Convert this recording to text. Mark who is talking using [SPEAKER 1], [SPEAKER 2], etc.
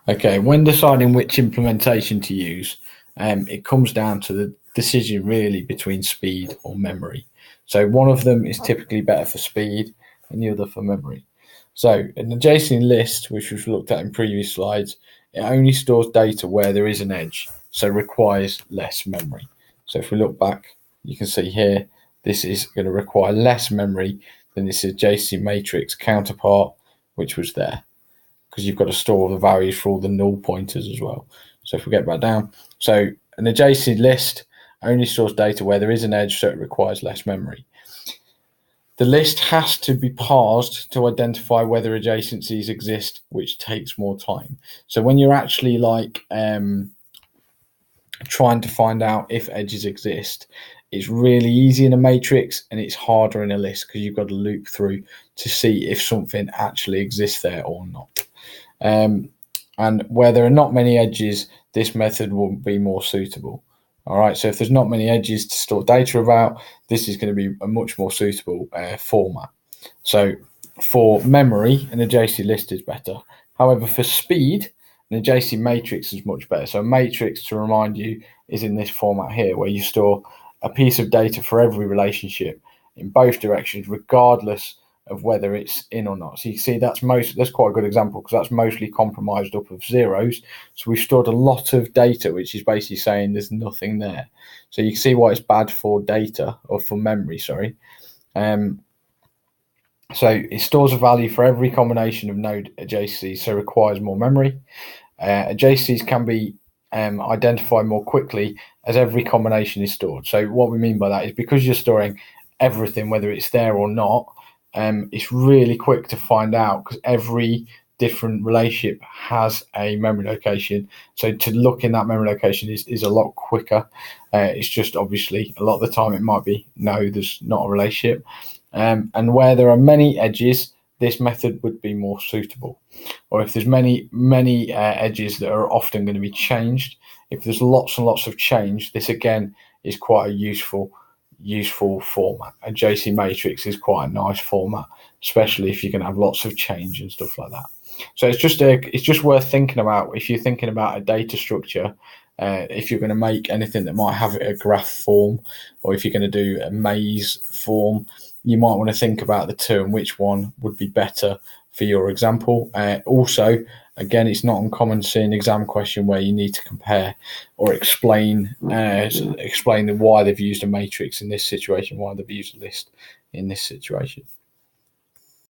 [SPEAKER 1] Okay, when deciding which implementation to use, it comes down to the decision really between speed or memory. So one of them is typically better for speed and the other for memory. So an adjacent list, which we've looked at in previous slides, it only stores data where there is an edge, so requires less memory. So if we look back, you can see here, this is going to require less memory than this adjacent matrix counterpart, which was there, because you've got to store the values for all the null pointers as well. So if we get back down, so an adjacent list only stores data where there is an edge, so it requires less memory. The list has to be parsed to identify whether adjacencies exist, which takes more time. So when you're actually trying to find out if edges exist, it's really easy in a matrix and it's harder in a list because you've got to loop through to see if something actually exists there or not. And where there are not many edges, this method will be more suitable. All right, so if there's not many edges to store data about, this is going to be a much more suitable format. So for memory, an adjacent list is better. However, for speed, an adjacent matrix is much better. So a matrix, to remind you, is in this format here, where you store a piece of data for every relationship in both directions, regardless of whether it's in or not. So you see that's quite a good example because that's mostly compromised up of zeros. So we've stored a lot of data, which is basically saying there's nothing there. So you can see why it's bad for data, or for memory, sorry. So it stores a value for every combination of node adjacencies, so requires more memory. Adjacencies can be identified more quickly as every combination is stored. So what we mean by that is because you're storing everything, whether it's there or not, it's really quick to find out because every different relationship has a memory location. So to look in that memory location is a lot quicker. It's just obviously a lot of the time it might be, no, there's not a relationship. And where there are many edges, this method would be more suitable. Or if there's many edges that are often going to be changed, if there's lots and lots of change, this again is quite a useful format. A JC matrix is quite a nice format, especially if you're going to have lots of change and stuff like that. So it's just worth thinking about if you're thinking about a data structure. If you're going to make anything that might have a graph form, or if you're going to do a maze form, you might want to think about the two and which one would be better for your example. Also, again, it's not uncommon to see an exam question where you need to compare or explain why they've used a matrix in this situation, why they've used a list in this situation.